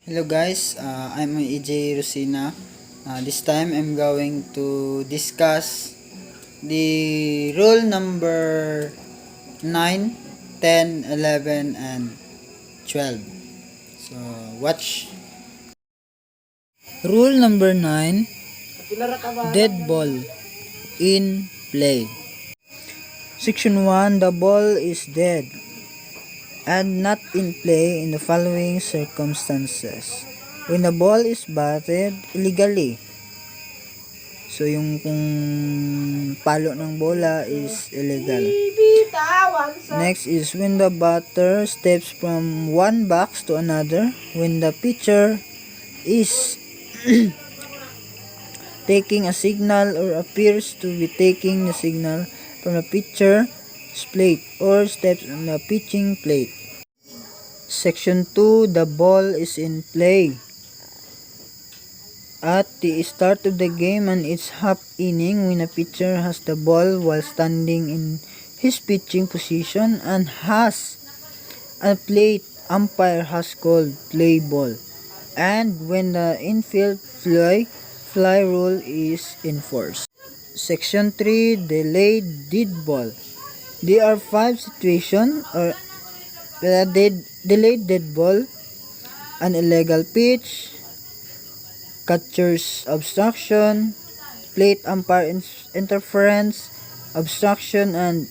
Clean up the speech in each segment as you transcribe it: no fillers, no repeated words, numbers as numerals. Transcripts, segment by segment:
Hello guys, I'm EDJAY ROSINA. This time I'm going to discuss the rule number 9, 10, 11, and 12. So watch. Rule number 9, dead ball in play. Section 1, the ball is dead and not in play in the following circumstances: when the ball is batted illegally. So yung kung palo ng bola is illegal. Next is when the batter steps from one box to another, when the pitcher is taking a signal or appears to be taking the signal from the pitcher's plate or steps on the pitching plate. Section 2, the ball is in play at the start of the game and its half inning, when a pitcher has the ball while standing in his pitching position and has a plate umpire has called play ball, and when the infield fly rule is enforced. Section 3, delayed dead ball. There are 5 situations or delayed dead ball: an illegal pitch, catcher's obstruction, plate umpire interference, obstruction, and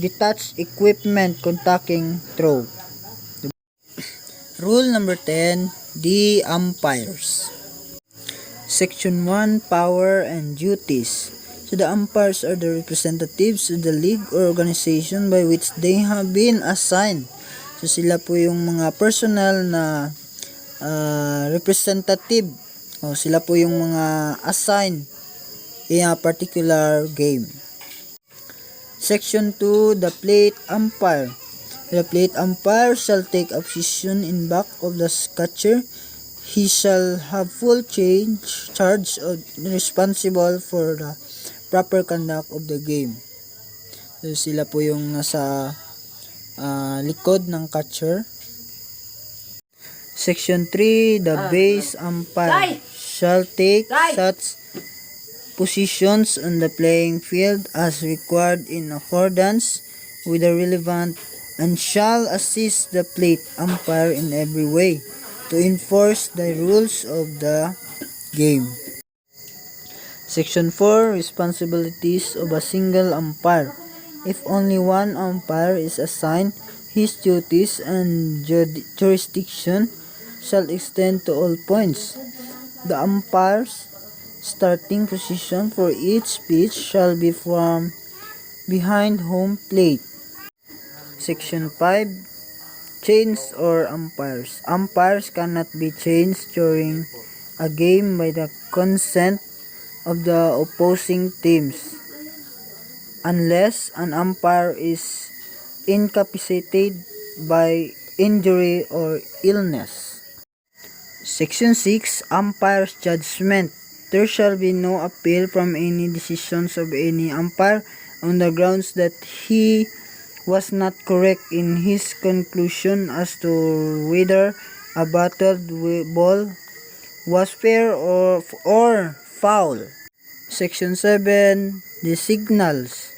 detached equipment contacting throw. Rule number 10, the umpires. Section 1, power and duties. So the umpires are the representatives of the league or organization by which they have been assigned. So sila po yung mga personal na representative, o sila po yung mga assigned in a particular game. Section 2, the plate umpire. The plate umpire shall take a position in back of the catcher. He shall have full charge of responsible for the proper conduct of the game. So sila po yung nasa likod ng catcher. Section 3, the base umpire shall take such positions on the playing field as required in accordance with the relevant, and shall assist the plate umpire in every way to enforce the rules of the game. Section 4, responsibilities of a single umpire. If only one umpire is assigned, his duties and jurisdiction shall extend to all points. The umpire's starting position for each pitch shall be from behind home plate. Section 5, change or umpires. Umpires cannot be changed during a game by the consent of the opposing teams unless an umpire is incapacitated by injury or illness. Section 6, umpire's judgment. There shall be no appeal from any decisions of any umpire on the grounds that he was not correct in his conclusion as to whether a batted ball was fair or foul. Section 7, the signals.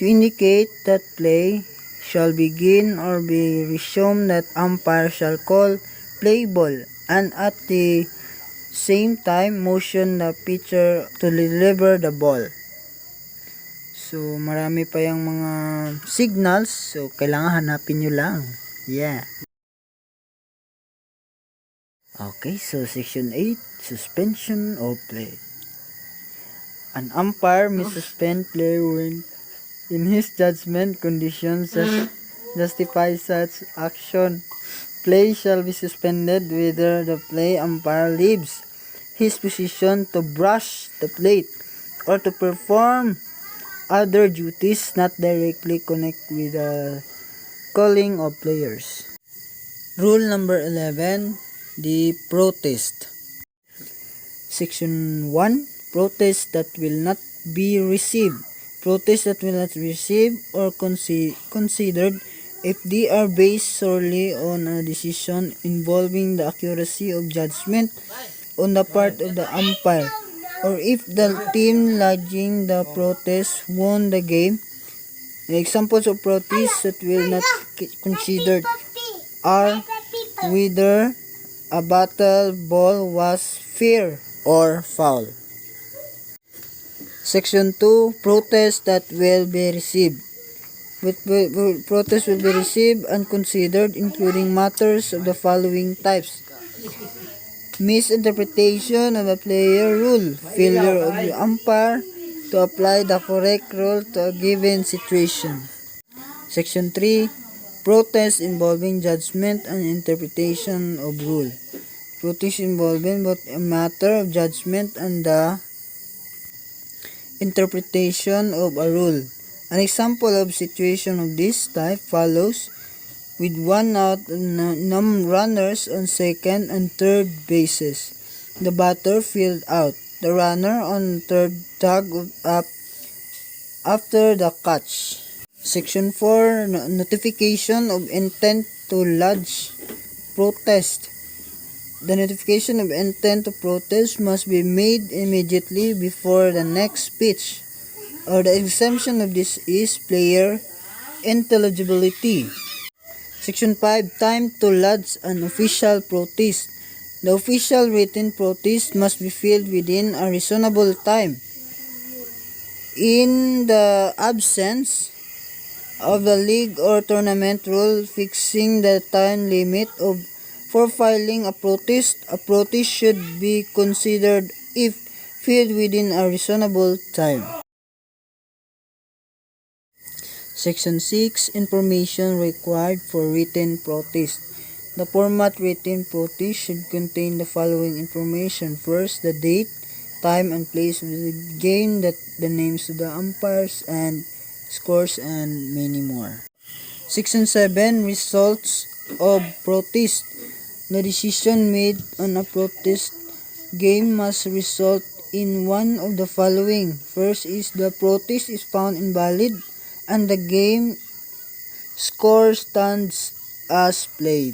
To indicate that play shall begin or be resumed, that umpire shall call play ball and at the same time motion the pitcher to deliver the ball. So marami pa yung mga signals, so kailangan hanapin nyo lang. Yeah. Okay, so section 8, suspension of play. An umpire may suspend play when in his judgment conditions justify such action. Play shall be suspended whether the play umpire leaves his position to brush the plate or to perform other duties not directly connected with the calling of players. Rule number 11, the protest. Section 1, protest that will not be received. Protest that will not be received or considered if they are based solely on a decision involving the accuracy of judgment on the part of the umpire, or if the team lodging the protest won the game. The examples of protests that will not considered are whether a battle ball was fair or foul. Section 2. Protests that will be received. Protests will be received and considered, including matters of the following types: misinterpretation of a player rule, failure of the umpire to apply the correct rule to a given situation. Section 3. Protests involving judgment and interpretation of rule. Protests involving both a matter of judgment and the interpretation of a rule. An example of situation of this type follows: with one out runners on second and third bases, the batter field out. The runner on third dug up after the catch. Section 4. Notification of intent to lodge protest. The notification of intent to protest must be made immediately before the next pitch, or the exemption of this is player intelligibility. Section 5. Time to lodge an official protest. The official written protest must be filed within a reasonable time. In the absence of the league or tournament rule fixing the time limit for filing a protest should be considered if filed within a reasonable time. Section 6. Information required for written protest. The format written protest should contain the following information: first, the date, time, and place of the game, the names of the umpires and scores, and many more. Section 7. Results of protest. The decision made on a protest game must result in one of the following. First is the protest is found invalid and the game score stands as played.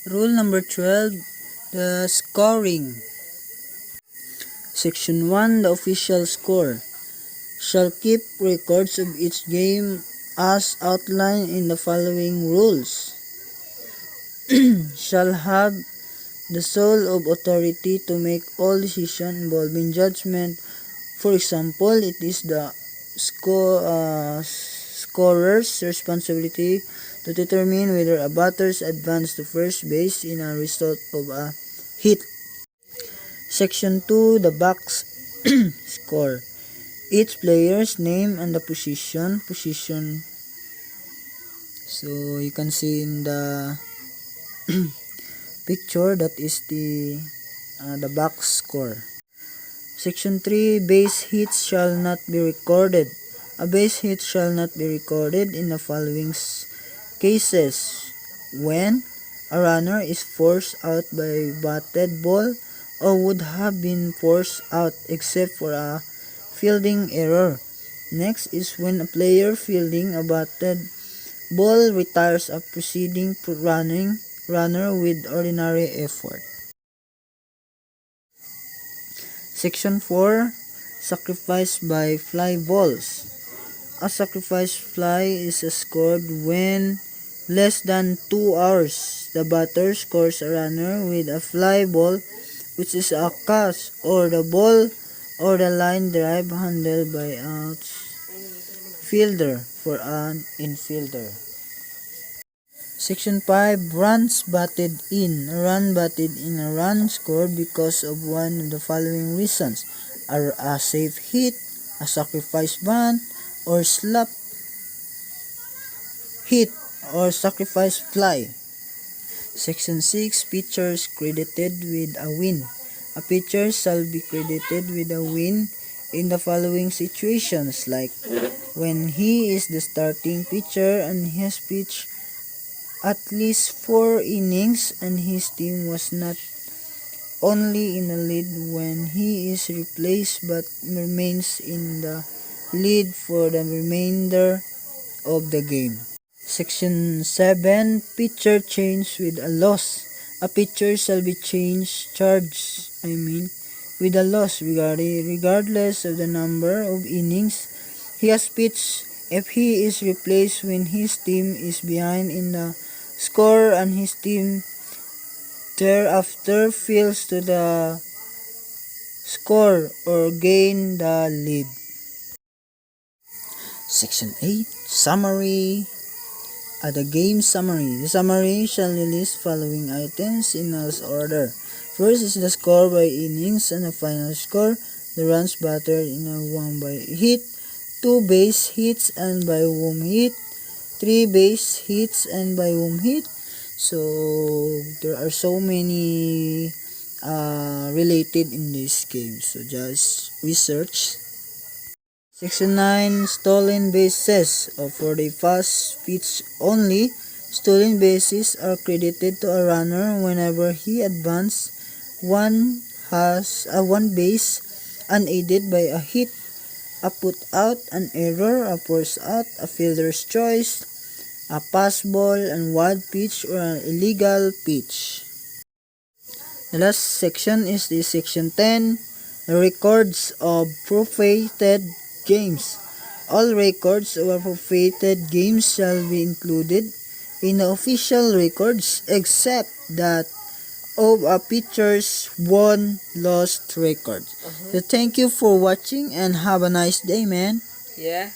Rule number 12. The scoring. Section 1. The official score shall keep records of each game as outlined in the following rules. Shall have the sole of authority to make all decisions involving judgment. For example, it is the scorer's responsibility to determine whether a batter advanced to first base in a result of a hit. Section 2. The box score. Each player's name and the position. So you can see in the picture, that is the box score. Section 3. Base hits shall not be recorded. A base hit shall not be recorded in the following cases: when a runner is forced out by a batted ball or would have been forced out except for a fielding error. Next is when a player fielding a batted ball retires a preceding runner with ordinary effort. Section 4. Sacrifice by fly balls. A sacrifice fly is scored when less than 2 hours the batter scores a runner with a fly ball, which is a catch, or the ball or the line drive handled by a fielder for an infielder. Section 5. Runs batted in. A run batted in, a run scored because of one of the following reasons: a safe hit, a sacrifice bunt, or slap hit, or sacrifice fly. Section 6. Pitchers credited with a win. A pitcher shall be credited with a win in the following situations, like when he is the starting pitcher and has pitched at least 4 innings and his team was not only in the lead when he is replaced but remains in the lead for the remainder of the game. Section 7. Pitcher change with a loss. A pitcher shall be charged with a loss regardless of the number of innings he has pitched if he is replaced when his team is behind in the score and his team thereafter fails to the score or gain the lead. Section 8. Summary. The game summary. The summary shall list following items in as order. First is the score by innings and the final score, the runs batted in a 1 by hit, 2 base hits and by home hit, 3 base hits and by home hit. So there are so many related in this game. So just research. Section 9. Stolen bases. For the fast pitch only, stolen bases are credited to a runner whenever he advances one base unaided by a hit, a put out, an error, a force out, a fielder's choice, a pass ball, and wild pitch or an illegal pitch. The last section is the section 10. The records of forfeited games. All records of forfeited games shall be included in the official records except that of a pitcher's won-lost record. So thank you for watching and have a nice day, man. Yeah.